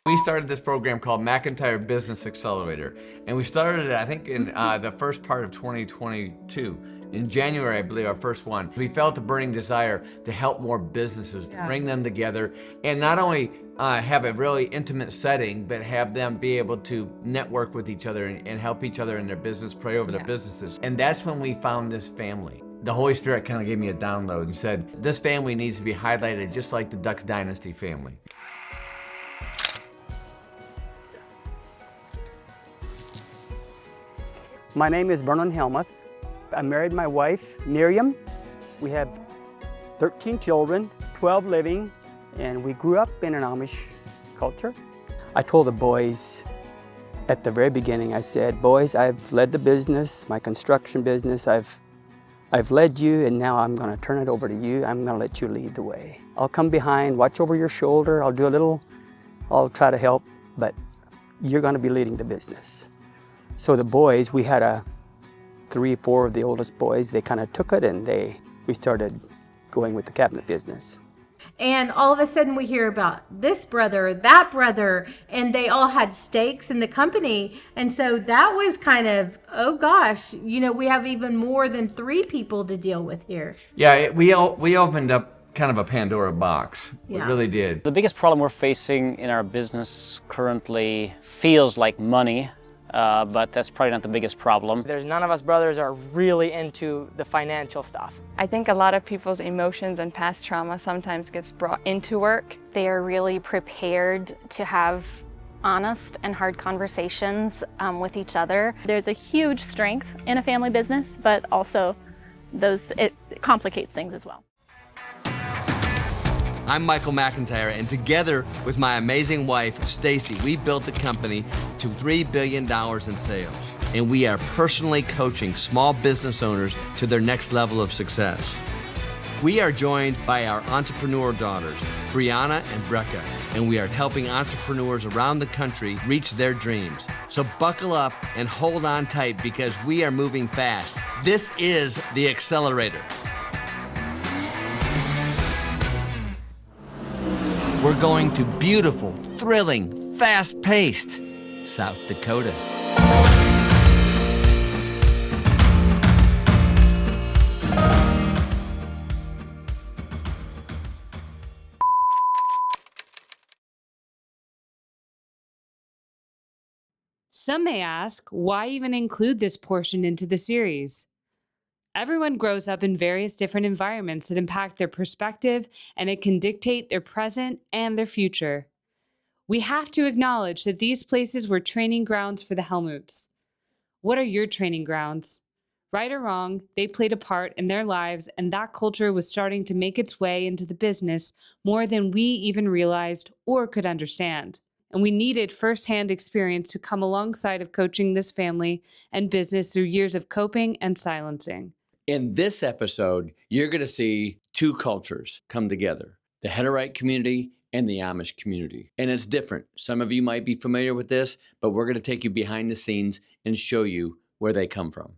We started this program called MCINTYRE Business Accelerator, and we started it, I think, in the first part of 2022. In January, I believe, our first one. We felt a burning desire to help more businesses, to bring them together, and not only have a really intimate setting, but have them be able to network with each other and help each other in their business, pray over their businesses. And that's when we found this family. The Holy Spirit kind of gave me a download and said, this family needs to be highlighted just like the Ducks Dynasty family. My name is Vernon Helmuth. I married my wife, Miriam. We have 13 children, 12 living, and we grew up in an Amish culture. I told the boys at the very beginning, I said, boys, I've led the business, my construction business. I've led you, and now I'm gonna turn it over to you. I'm gonna let you lead the way. I'll come behind, watch over your shoulder. I'll try to help, but you're gonna be leading the business. So the boys, we had 3 or 4 of the oldest boys, they kind of took it and we started going with the cabinet business. And all of a sudden we hear about this brother, that brother, and they all had stakes in the company. And so that was kind of, oh gosh, you know, we have even more than 3 people to deal with here. Yeah, we opened up kind of a Pandora box. We really did. The biggest problem we're facing in our business currently feels like money. But that's probably not the biggest problem. There's none of us brothers are really into the financial stuff. I think a lot of people's emotions and past trauma sometimes gets brought into work. They are really prepared to have honest and hard conversations with each other. There's a huge strength in a family business, but also it complicates things as well. I'm Michael McIntyre, and together with my amazing wife, Stacy, we built the company to $3 billion in sales. And we are personally coaching small business owners to their next level of success. We are joined by our entrepreneur daughters, Brianna and Brecca, and we are helping entrepreneurs around the country reach their dreams. So buckle up and hold on tight because we are moving fast. This is the Accelerator. We're going to beautiful, thrilling, fast-paced South Dakota. Some may ask, why even include this portion into the series? Everyone grows up in various different environments that impact their perspective, and it can dictate their present and their future. We have to acknowledge that these places were training grounds for the Helmuths. What are your training grounds? Right or wrong, they played a part in their lives, and that culture was starting to make its way into the business more than we even realized or could understand. And we needed firsthand experience to come alongside of coaching this family and business through years of coping and silencing. In this episode, you're going to see 2 cultures come together, the Hutterite community and the Amish community. And it's different. Some of you might be familiar with this, but we're going to take you behind the scenes and show you where they come from.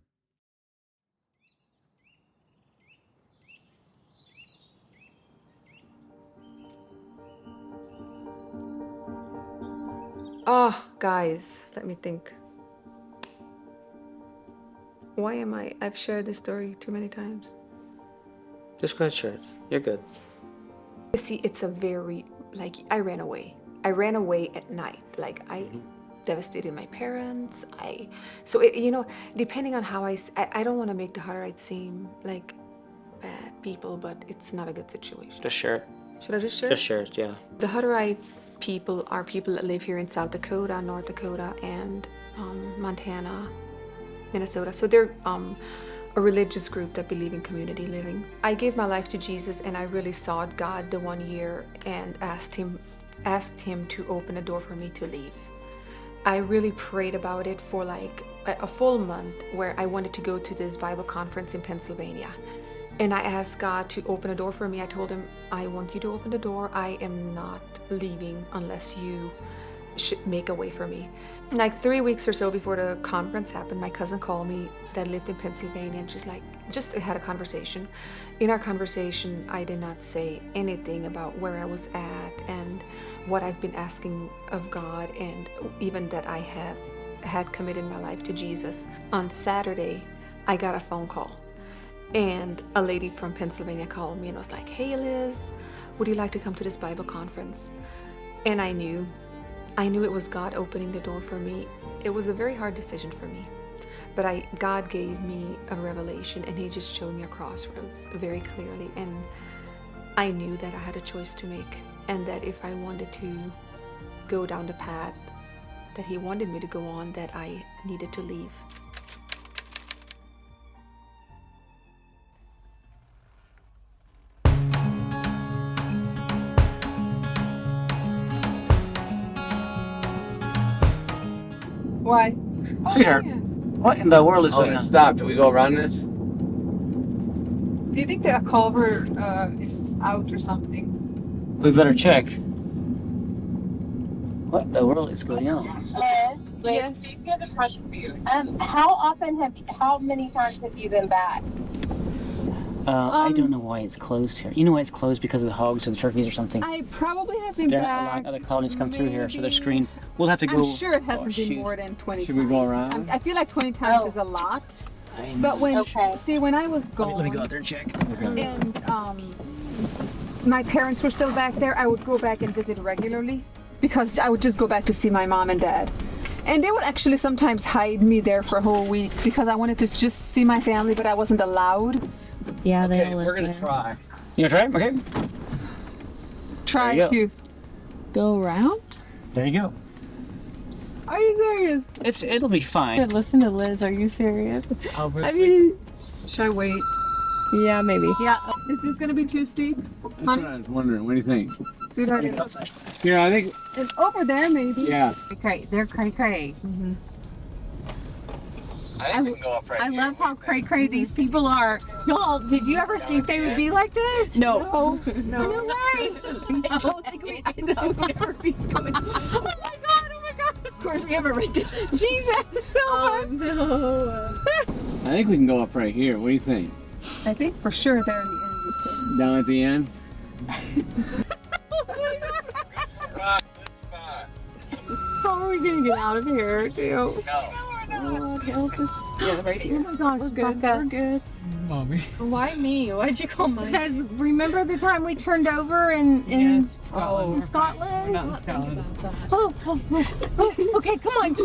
Oh, guys, let me think. Why am I've shared this story too many times. Just go ahead, share it. You're good. See, it's a very, I ran away. I ran away at night. I devastated my parents. Depending on how I don't want to make the Hutterites seem like bad people, but it's not a good situation. Just share it. Should I just share? Just share it, yeah. The Hutterite people are people that live here in South Dakota, North Dakota, and Montana, Minnesota. So they're a religious group that believe in community living. I gave my life to Jesus, and I really sought God the one year and asked him to open a door for me to leave. I really prayed about it for a full month, where I wanted to go to this Bible conference in Pennsylvania. And I asked God to open a door for me. I told him, I want you to open the door. I am not leaving unless you make a way for me. Like 3 weeks or so before the conference happened, my cousin called me that lived in Pennsylvania, and she's like, just had a conversation. In our conversation, I did not say anything about where I was at and what I've been asking of God, and even that I have had committed my life to Jesus. On Saturday, I got a phone call, and a lady from Pennsylvania called me and was like, "Hey Liz, would you like to come to this Bible conference?" And I knew it was God opening the door for me. It was a very hard decision for me, but God gave me a revelation, and He just showed me a crossroads very clearly, and I knew that I had a choice to make, and that if I wanted to go down the path that He wanted me to go on, that I needed to leave. Why? Sweetheart, what in the world is going on? Stop. Do we go around this? Do you think that culvert is out or something? We better check. What in the world is going on? Yes. I have a question for you. How many times have you been back? I don't know why it's closed here. You know why it's closed? Because of the hogs or the turkeys or something? I probably have been They're back. not allowing other colonies come through here, so they're screened. We'll have to go. I'm sure it hasn't been more than 20 Should we go times. around? I feel like 20 times is a lot. But when when I was gone, Let me go out there and check. and my parents were still back there, I would go back and visit regularly because I would just go back to see my mom and dad. And they would actually sometimes hide me there for a whole week because I wanted to just see my family, but I wasn't allowed. Yeah, they Okay, we're gonna try. You gonna try? Okay. Try There you to. go around. There you go. Are you serious? It'll be fine. Listen to Liz, are you serious? I mean, Should I wait? yeah, maybe. Yeah. Is this gonna be too steep? That's what I was wondering. What do you think? Sweetheart, Yeah, I think. it's over there maybe. Yeah. Cray. They're cray. I think we can go up right I love how cray these people are. Y'all, did you ever think they would be like this? No. No way. I don't think we would ever be going. Oh my god. Of course, we have a right to. Jesus. Oh no. I think we can go up right here. What do you think? I think for sure they're in the end. Down at the end? How are we gonna get out of here, too? Oh, help us. Yeah, right here. Oh my gosh, We're good. Becca. We're good. Mommy. Why me? Why'd you call mine? Because remember the time we turned over in Scotland? Not in Scotland. Oh, okay, come on.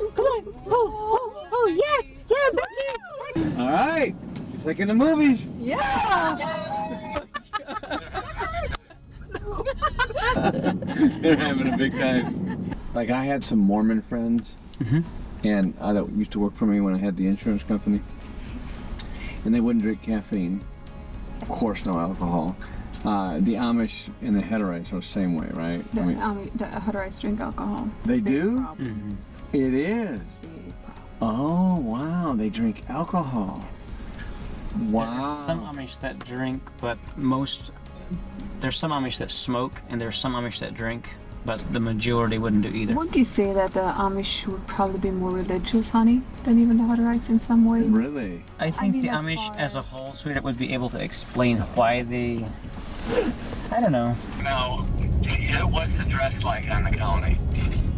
Oh, yes, yeah, Becky. All right. It's like in the movies. Yeah. They're having a big time. Like I had some Mormon friends, and that used to work for me when I had the insurance company, and they wouldn't drink caffeine. Of course, no alcohol. The Amish and the Hutterites are the same way, right? The Hutterites drink alcohol. They do? Problem. It is. Oh, wow. They drink alcohol. Wow. There are some Amish that drink, but there's some Amish that smoke, and there's some Amish that drink, but the majority wouldn't do either. Wouldn't you say that the Amish would probably be more religious, honey, than even the Hutterites in some ways? Really? I think mean, the as Amish far as a as- whole, sweetheart, would be able to explain why they... I don't know. Now, what's the dress like on the colony?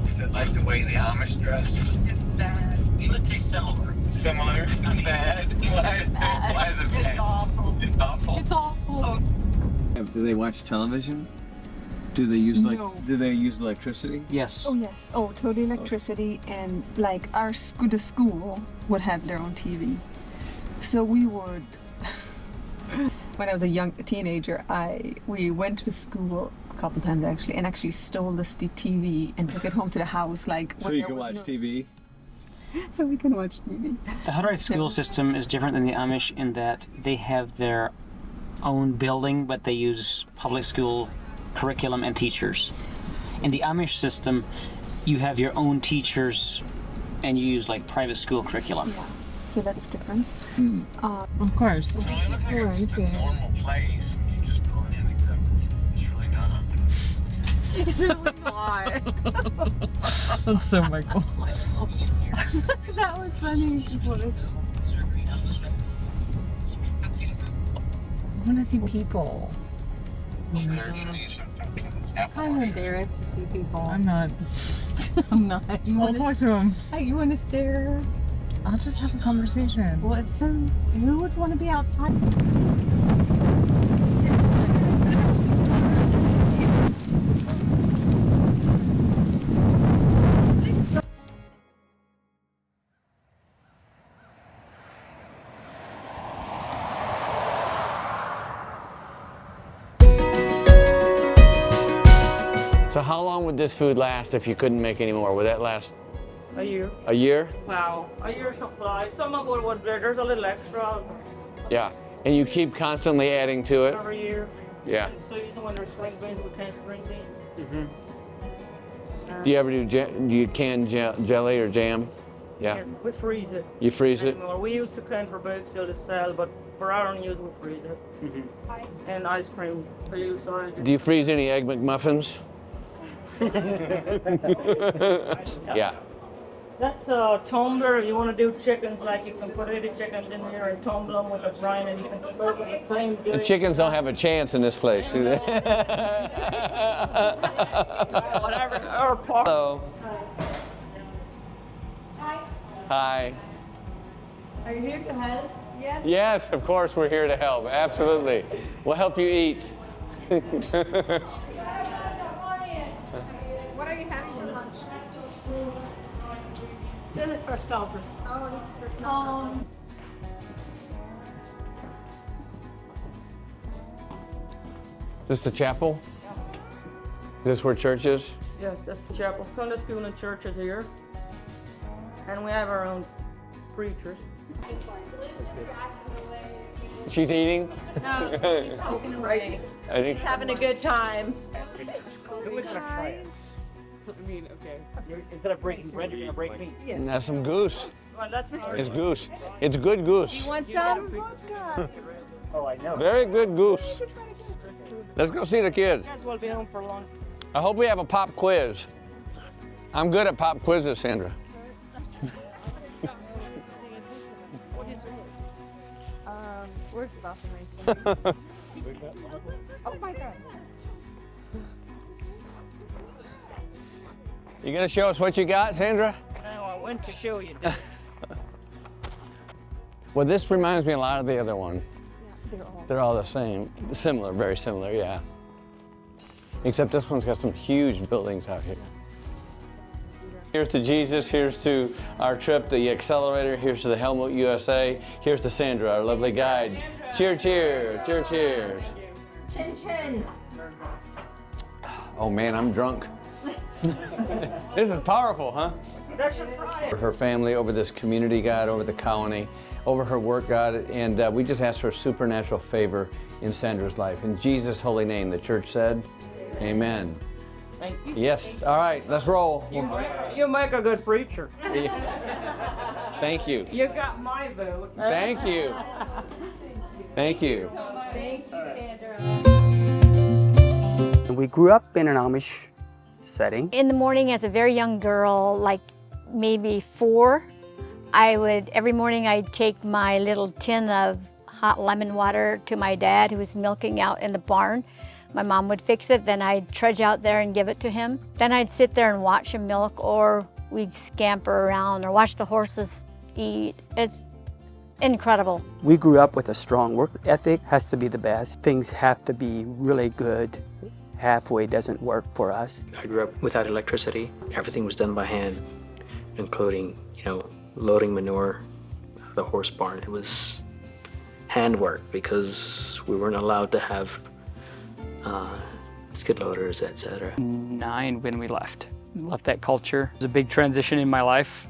Is it like the way the Amish dress? It's bad. Let's say similar. Similar? Bad? Why is it bad? It's awful. It's awful? It's awful. Do they watch television? Do they use No. Do they use electricity? Yes. Oh yes. Oh, totally electricity, and like the school would have their own TV. So we would. When I was a young teenager, we went to the school a couple times actually, and actually stole the TV and took it home to the house, like. So when you there can was watch TV? So we can watch TV. The Hutterite school system is different than the Amish in that they have their own building, but they use public school curriculum and teachers. In the Amish system, you have your own teachers and you use like private school curriculum. Yeah. So that's different. Of course. So it looks like it's just a normal place. You just pull it in, except it's really not. That's so Michael. That was funny. I want to see people. I'm embarrassed to see people. I'm not. I'm not. I'll talk to him. Hey, you want to stare? I'll just have a conversation. Well, it's so. Who would want to be outside? So how long would this food last if you couldn't make any more? Would that last a year? A year? Wow, a year supply. Some of it was there. There's a little extra Yeah. And you keep constantly adding to it? every year. Yeah. So you know when there's spring beans, we can spring beans. Do you ever do you can jelly or jam? Yeah. We freeze it. You freeze it? Anymore. We used to can for bake sale to sell, but for our own use, we freeze it. And ice cream. We use Do you freeze any Egg McMuffins? Yeah. That's a tumbler. You want to do chickens, like you can put 80 chickens in here and tumble them with a brine, and you can smoke them the same day. The chickens don't have a chance in this place, do they? Whatever. Or pork. Hello. Hi. Are you here to help? Yes. Yes, of course we're here to help. Absolutely. We'll help you eat. What are you having for lunch? This is for supper. Oh, this is for supper. Is this the chapel? Is this where church is? Yes, that's the chapel. Sunday school and church is here. And we have our own preachers. She's eating? No, she's talking away. I think She's having a good time. Who is gonna try it? I mean, okay. Instead of breaking bread, you're gonna break meat. And that's some goose. Well, that's It's goose. It's good goose. You want some? Oh, I know. Very good goose. Let's go see the kids. You guys will be home for lunch. I hope we have a pop quiz. I'm good at pop quizzes, Sandra. Where's the bathroom? Oh my God. You gonna show us what you got, Sandra? No, I went to show you. Well, this reminds me a lot of the other one. Yeah, They're all the same. Similar, very similar, yeah. Except this one's got some huge buildings out here. Here's to Jesus, here's to our trip, the Accelerator, here's to the Helmuth USA, here's to Sandra, our lovely guide. Cheer, cheer, cheer, cheers. Chin chin. Oh man, I'm drunk. This is powerful, huh? That's your try it. Her family, over this community, God, over the colony, over her work, God, and we just ask for supernatural favor in Sandra's life. In Jesus' holy name, the church said, amen. Thank you. Yes, all right, let's roll. You make a good preacher. Thank you. You got my vote. Thank you. Thank you. Thank you, Sandra. We grew up in an Amish setting. In the morning as a very young girl, like maybe 4, every morning I'd take my little tin of hot lemon water to my dad who was milking out in the barn. My mom would fix it, then I'd trudge out there and give it to him. Then I'd sit there and watch him milk, or we'd scamper around or watch the horses eat. It's incredible. We grew up with a strong work ethic, has to be the best. Things have to be really good. Halfway doesn't work for us. I grew up without electricity. Everything was done by hand, including, loading manure out of the horse barn. It was handwork because we weren't allowed to have skid loaders, etc. 9 when we left that culture. It was a big transition in my life,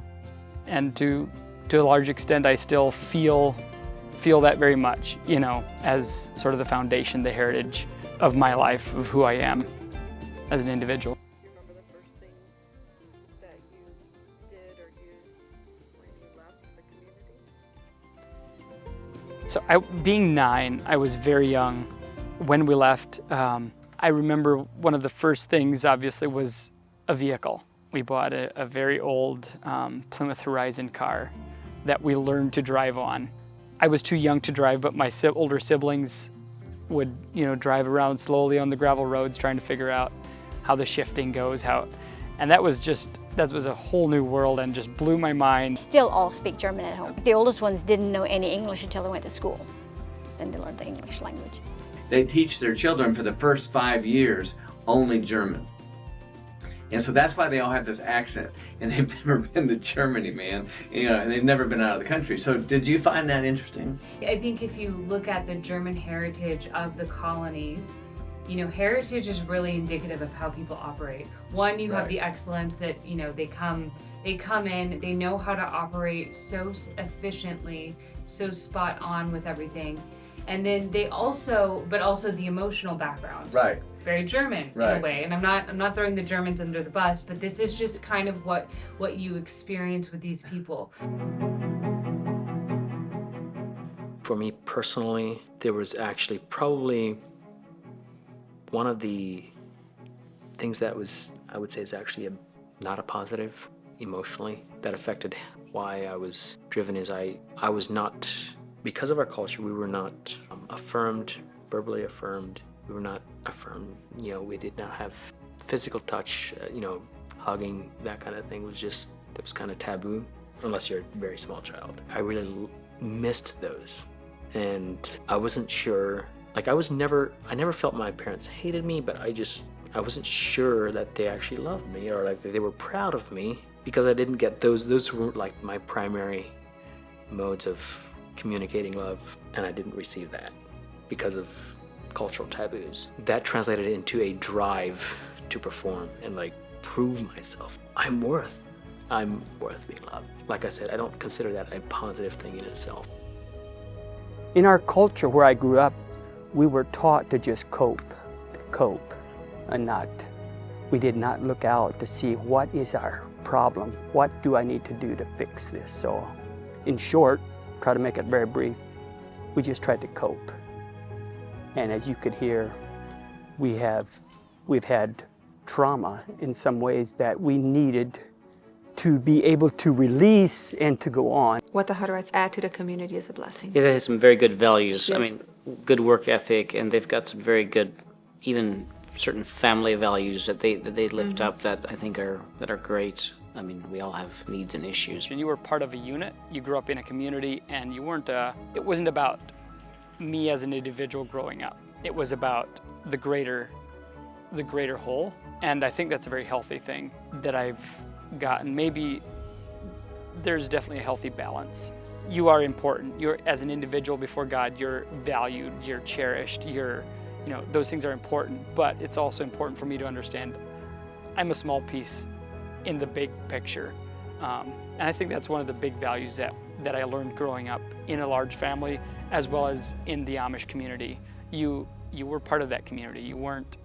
and to a large extent I still feel that very much, as sort of the foundation, the heritage of my life, of who I am as an individual. So being 9, I was very young when we left. I remember one of the first things, obviously, was a vehicle. We bought a very old Plymouth Horizon car that we learned to drive on. I was too young to drive, but my older siblings would, drive around slowly on the gravel roads trying to figure out how the shifting goes, and that was a whole new world and just blew my mind. Still all speak German at home. The oldest ones didn't know any English until they went to school. Then they learned the English language. They teach their children for the first 5 years only German. And so that's why they all have this accent, and they've never been to Germany, man. And they've never been out of the country. So did you find that interesting? I think if you look at the German heritage of the colonies, heritage is really indicative of how people operate. One, you have the excellence that, they come in, they know how to operate so efficiently, so spot on with everything. And then but also the emotional background. Right. Very German in a way. And I'm not throwing the Germans under the bus, but this is just kind of what you experience with these people. For me personally, there was actually probably one of the things that I would say is actually not a positive emotionally that affected why I was driven is I was not, because of our culture, we were not affirmed, verbally affirmed. We were not affirmed, we did not have physical touch, hugging, that kind of thing that was kind of taboo, unless you're a very small child. I really missed those. And I wasn't sure, I never felt my parents hated me, but I wasn't sure that they actually loved me or like they were proud of me because I didn't get those were like my primary modes of communicating love, and I didn't receive that because of cultural taboos. That translated into a drive to perform and prove myself. I'm worth being loved. Like I said, I don't consider that a positive thing in itself. In our culture where I grew up, we were taught to just cope, and we did not look out to see what is our problem. What do I need to do to fix this? So, in short, try to make it very brief, we just tried to cope. And as you could hear, we've had trauma in some ways that we needed to be able to release and to go on. What the Hutterites add to the community is a blessing. Yeah, they have some very good values. Yes. I mean, good work ethic, and they've got some very good, even certain family values that they lift up that I think are great. I mean, we all have needs and issues. And you were part of a unit. You grew up in a community, and you weren't. It wasn't about me as an individual growing up. It was about the greater whole, and I think that's a very healthy thing that I've gotten. Maybe there's definitely a healthy balance. You are important. You're, as an individual before God, you're valued, you're cherished, those things are important, but it's also important for me to understand I'm a small piece in the big picture. And I think that's one of the big values that I learned growing up in a large family, as well as in the Amish community. You were part of that community. You weren't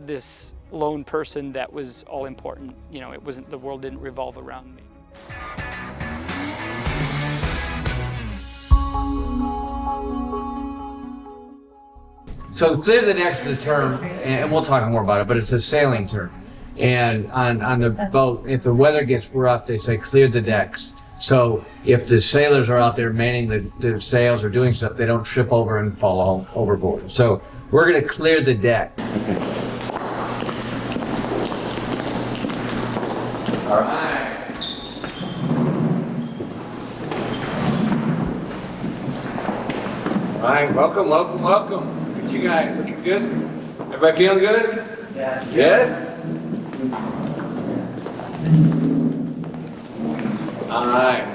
this lone person that was all important. It wasn't, the world didn't revolve around me. So clear the decks is a term, and we'll talk more about it, but it's a sailing term. And on the boat, if the weather gets rough, they say clear the decks. So if the sailors are out there manning the sails or doing stuff, they don't trip over and fall overboard. So we're going to clear the deck. All right. All right, welcome. Look at you guys, looking good. Everybody feeling good? Yes. Yes? All right.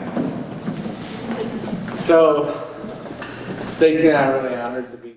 So, Stacy and I are really honored to be